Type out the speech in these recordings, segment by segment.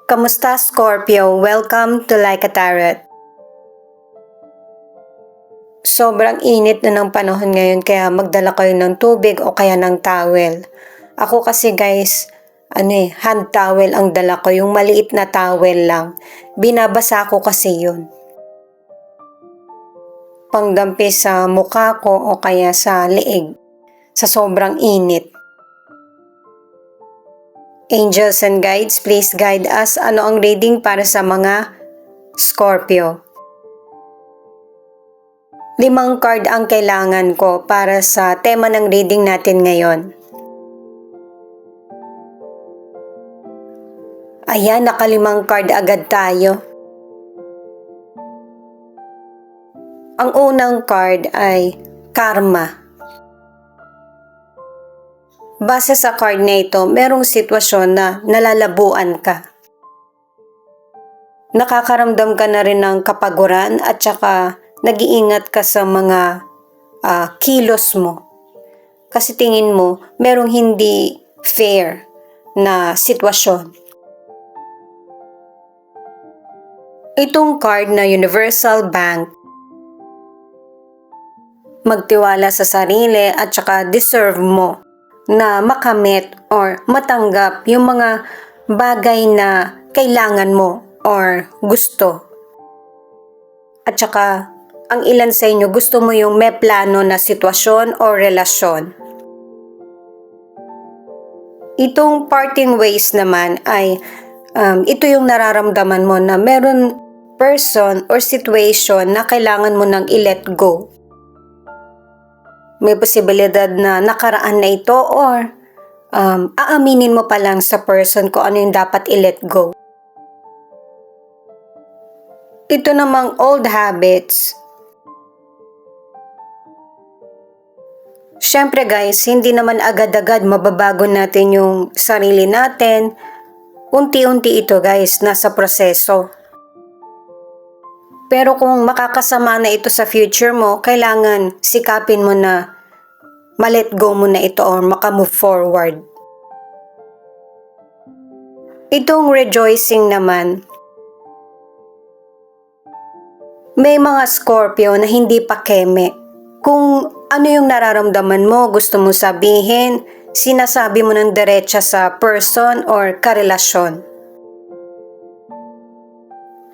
Kamusta Scorpio? Welcome to Like a Tarot. Sobrang init na ng panahon ngayon kaya magdala kayo ng tubig o kaya ng towel. Ako kasi guys, hand towel ang dala ko, yung maliit na towel lang. Binabasa ko kasi yun. Pangdampi sa mukha ko o kaya sa leeg sa sobrang init. Angels and guides, please guide us. Ano ang reading para sa mga Scorpio? 5 card ang kailangan ko para sa tema ng reading natin ngayon. Ayan, naka-5 card agad tayo. Ang unang card ay Karma. Base sa card na ito, merong sitwasyon na nalalabuan ka. Nakakaramdam ka na rin ng kapaguran at saka nag-iingat ka sa mga kilos mo. Kasi tingin mo, merong hindi fair na sitwasyon. Itong card na Universal Bank, magtiwala sa sarili at saka deserve mo na makamit or matanggap yung mga bagay na kailangan mo or gusto. At saka, ang ilan sa inyo gusto mo yung may plano na sitwasyon o relasyon. Itong parting ways naman ay ito yung nararamdaman mo na meron person or situation na kailangan mo nang i-let go. May posibilidad na nakaraan na ito or aaminin mo pa lang sa person kung ano yung dapat i-let go. Ito namang old habits. Siyempre guys, hindi naman agad-agad mababago natin yung sarili natin. Unti-unti ito guys, nasa proseso. Pero kung makakasama na ito sa future mo, kailangan sikapin mo na ma-let go mo na ito or maka-move forward. Itong rejoicing naman, may mga Scorpio na hindi pa keme. Kung ano yung nararamdaman mo, gusto mo sabihin, sinasabi mo ng diretsa sa person or karelasyon.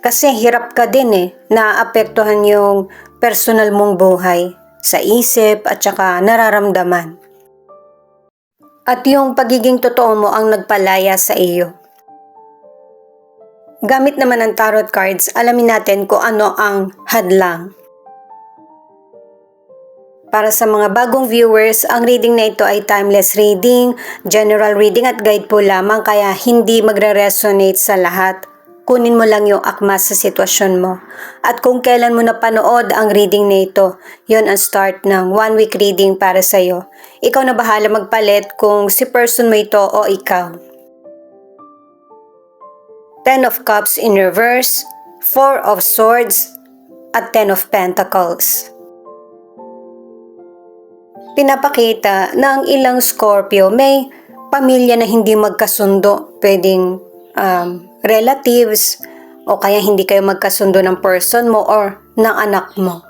Kasi hirap ka din naapektuhan yung personal mong buhay sa isip at saka nararamdaman. At yung pagiging totoo mo ang nagpalaya sa iyo. Gamit naman ng tarot cards, alamin natin kung ano ang hadlang. Para sa mga bagong viewers, ang reading na ito ay timeless reading, general reading at guide po lamang kaya hindi magre-resonate sa lahat. Kunin mo lang yung akma sa sitwasyon mo. At kung kailan mo napanood ang reading na ito, yon ang start ng 1 week reading para sa'yo. Ikaw na bahala magpalit kung si person mo ito o ikaw. 10 of Cups in reverse, 4 of Swords, at 10 of Pentacles. Pinapakita na ang ilang Scorpio may pamilya na hindi magkasundo. Pwedeng relatives o kaya hindi kayo magkasundo ng person mo or ng anak mo.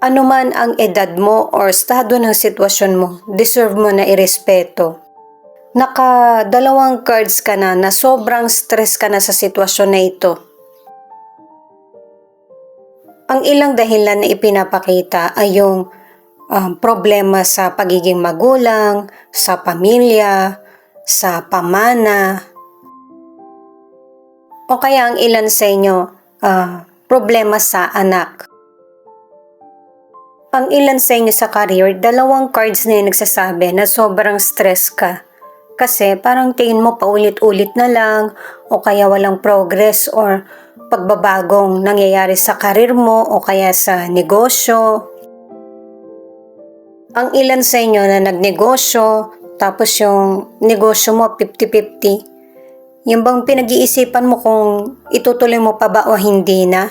Ano man ang edad mo or estado ng sitwasyon mo, deserve mo na irespeto. Naka-2 cards ka na sobrang stress ka na sa sitwasyon na ito. Ang ilang dahilan na ipinapakita ay yung problema sa pagiging magulang, sa pamilya, sa pamana, o kaya ang ilan sa inyo, problema sa anak. Ang ilan sa inyo sa career, 2 cards na yung nagsasabi na sobrang stress ka. Kasi parang tingin mo paulit-ulit na lang, o kaya walang progress or pagbabagong nangyayari sa career mo o kaya sa negosyo. Ang ilan sa inyo na nagnegosyo, tapos yung negosyo mo 50-50. Yung bang pinag-iisipan mo kung itutuloy mo pa ba o hindi na?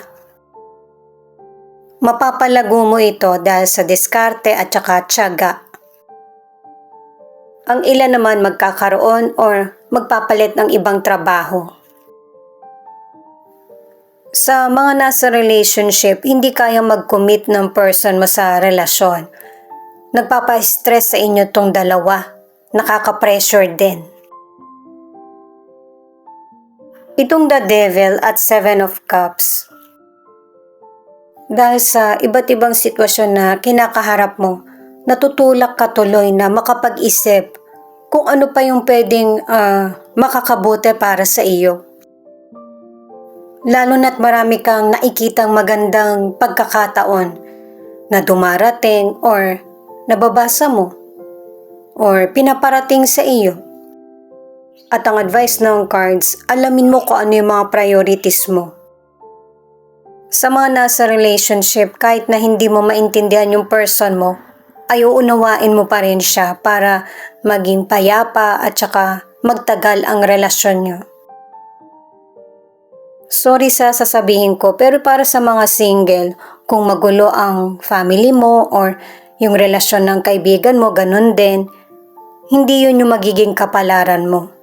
Mapapalago mo ito dahil sa diskarte at saka tiyaga. Ang ilan naman magkakaroon or magpapalit ng ibang trabaho. Sa mga nasa relationship, hindi kaya mag-commit ng person mo sa relasyon. Nagpapa-stress sa inyo tong dalawa. Nakaka-pressure din. Itong the Devil at Seven of Cups. Dahil sa iba't ibang sitwasyon na kinakaharap mo, natutulak ka tuloy na makapag-isip kung ano pa yung pwedeng makakabuti para sa iyo. Lalo na't marami kang nakikitang magandang pagkakataon na dumarating or nababasa mo or pinaparating sa iyo. At ang advice ng cards, alamin mo kung ano yung mga priorities mo. Sa mga nasa relationship, kahit na hindi mo maintindihan yung person mo, ay uunawain mo pa rin siya para maging payapa at saka magtagal ang relasyon nyo. Sorry sa sasabihin ko, pero para sa mga single, kung magulo ang family mo or yung relasyon ng kaibigan mo, ganun din, hindi yun yung magiging kapalaran mo.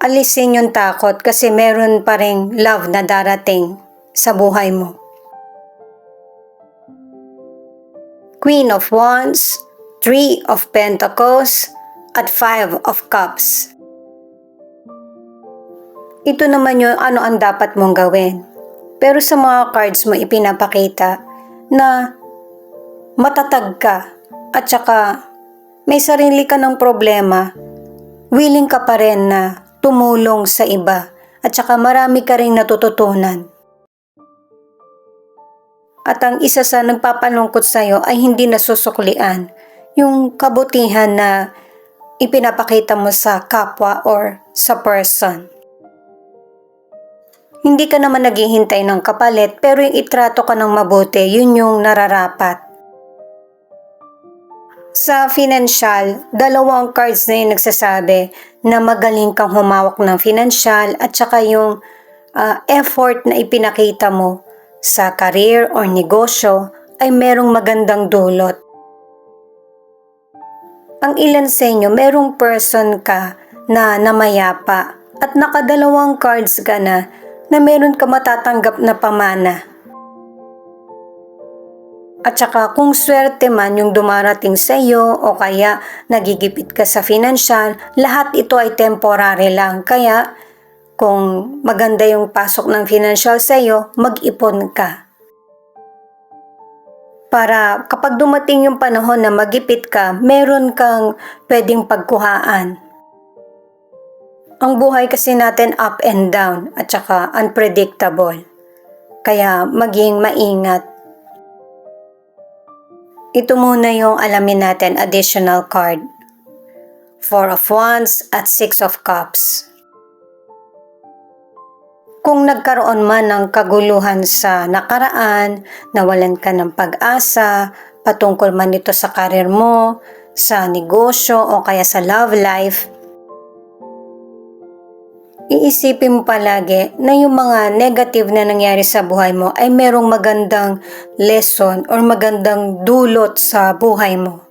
Alisin yung takot kasi meron pa ring love na darating sa buhay mo. Queen of Wands, Three of Pentacles, at Five of Cups. Ito naman yung ano ang dapat mong gawin. Pero sa mga cards mo ipinapakita na matatag ka at saka may sarili ka ng problema, willing ka pa rin na tumulong sa iba at saka marami ka ring natututunan. At ang isa sa nagpapalungkot sa'yo ay hindi nasusuklian yung kabutihan na ipinapakita mo sa kapwa or sa person. Hindi ka naman naghihintay ng kapalit pero yung itrato ka ng mabuti, yun yung nararapat. Sa financial, dalawang cards na yung nagsasabi na magaling kang humawak ng financial at saka yung effort na ipinakita mo sa career or negosyo ay merong magandang dulot. Ang ilan sa inyo, merong person ka na namayapa at nakadalawang cards ka na meron ka matatanggap na pamana. At saka kung swerte man yung dumarating sa iyo o kaya nagigipit ka sa financial, lahat ito ay temporary lang. Kaya kung maganda yung pasok ng financial sa iyo, mag-ipon ka. Para kapag dumating yung panahon na magipit ka, meron kang pwedeng pagkuhaan. Ang buhay kasi natin up and down at saka unpredictable. Kaya maging maingat. Ito muna yung alamin natin, additional card. Four of Wands at Six of Cups. Kung nagkaroon man ng kaguluhan sa nakaraan, nawalan ka ng pag-asa, patungkol man ito sa karir mo, sa negosyo o kaya sa love life, iisipin mo palagi na yung mga negative na nangyari sa buhay mo ay merong magandang lesson or magandang dulot sa buhay mo.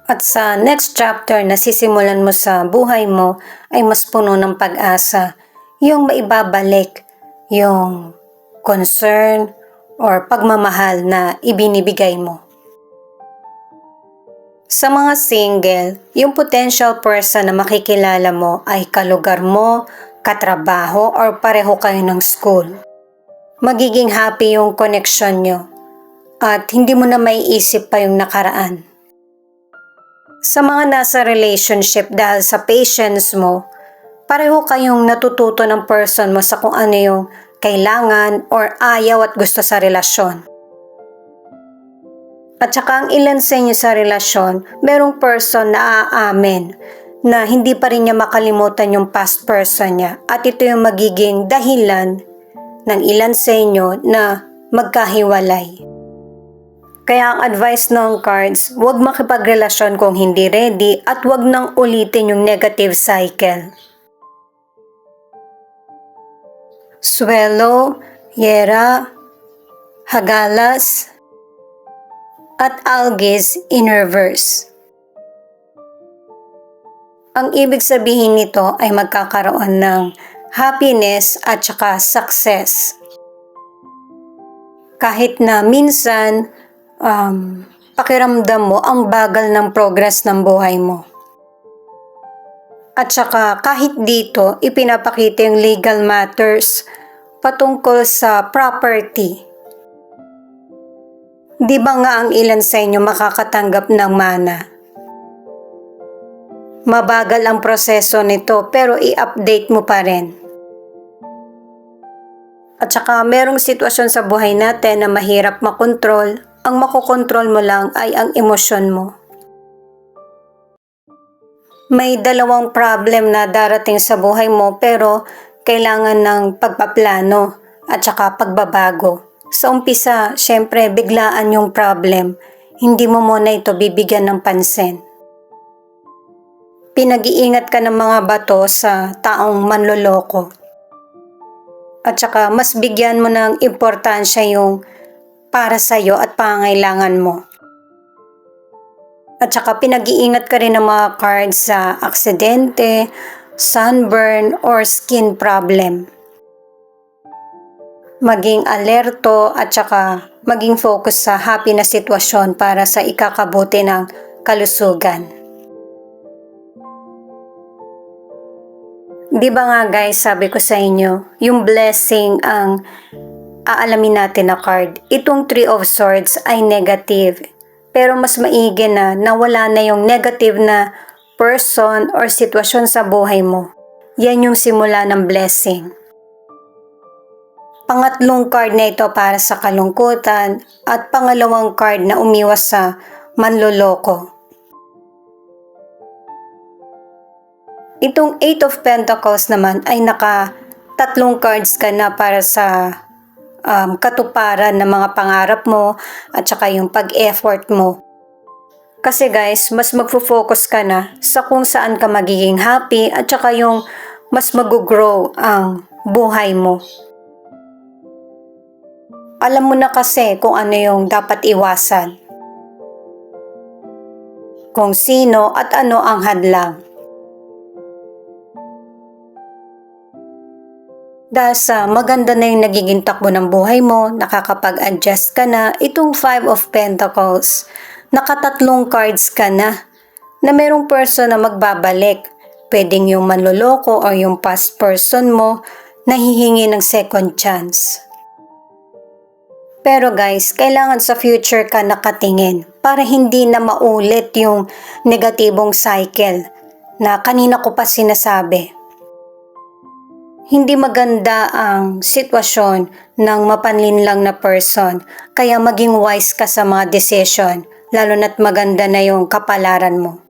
At sa next chapter na sisimulan mo sa buhay mo ay mas puno ng pag-asa, yung maibabalik yung concern or pagmamahal na ibinibigay mo. Sa mga single, yung potential person na makikilala mo ay kalugar mo, katrabaho, or pareho kayo ng school. Magiging happy yung connection nyo at hindi mo na maiisip pa yung nakaraan. Sa mga nasa relationship dahil sa patience mo, pareho kayong natututo ng person mo sa kung ano yung kailangan or ayaw at gusto sa relasyon. At saka ang ilan sa inyo sa relasyon, merong person na aamin na hindi pa rin niya makalimutan yung past person niya. At ito yung magiging dahilan ng ilan sa inyo na magkahiwalay. Kaya ang advice ng cards, huwag makipagrelasyon kung hindi ready at huwag nang ulitin yung negative cycle. Swelo, Yera, Hagalas, at Algis in reverse. Ang ibig sabihin nito ay magkakaroon ng happiness at saka success. Kahit na minsan, pakiramdam mo ang bagal ng progress ng buhay mo. At saka kahit dito, ipinapakita yung legal matters patungkol sa property. Di ba nga ang ilan sa inyo makakatanggap ng mana? Mabagal ang proseso nito pero i-update mo pa rin. At saka merong sitwasyon sa buhay natin na mahirap makontrol. Ang makokontrol mo lang ay ang emosyon mo. May dalawang problem na darating sa buhay mo pero kailangan ng pagpaplano at saka pagbabago. Sa umpisa, syempre biglaan yung problem. Hindi mo muna ito bibigyan ng pansin. Pinag-iingat ka ng mga bato sa taong manloloko. At saka mas bigyan mo ng importansya yung para sa'yo at pangangailangan mo. At saka pinag-iingat ka rin ng mga cards sa aksidente, sunburn, or skin problem. Maging alerto at saka maging focus sa happy na sitwasyon para sa ikakabuti ng kalusugan. Di ba nga guys, sabi ko sa inyo, yung blessing ang aalamin natin na card. Itong Three of Swords ay negative. Pero mas maigi na nawala na yung negative na person or sitwasyon sa buhay mo. Yan yung simula ng blessing. Pangatlong card na ito para sa kalungkutan at pangalawang card na umiwas sa manloloko. Itong Eight of Pentacles naman ay tatlong cards ka na para sa katuparan ng mga pangarap mo at saka yung pag-effort mo. Kasi guys, mas magfo-focus ka na sa kung saan ka magiging happy at saka yung mas mag-grow ang buhay mo. Alam mo na kasi kung ano yung dapat iwasan. Kung sino at ano ang hadlang. Dahil sa maganda na yung nagiging takbo ng buhay mo, nakakapag-adjust ka na, itong Five of Pentacles, nakatatlong cards ka na merong person na magbabalik. Pwedeng yung manloloko o yung past person mo na hihingi ng second chance. Pero guys, kailangan sa future ka nakatingin para hindi na maulit yung negatibong cycle na kanina ko pa sinasabi. Hindi maganda ang sitwasyon ng mapanlinlang na person, kaya maging wise ka sa mga decision, lalo na't maganda na yung kapalaran mo.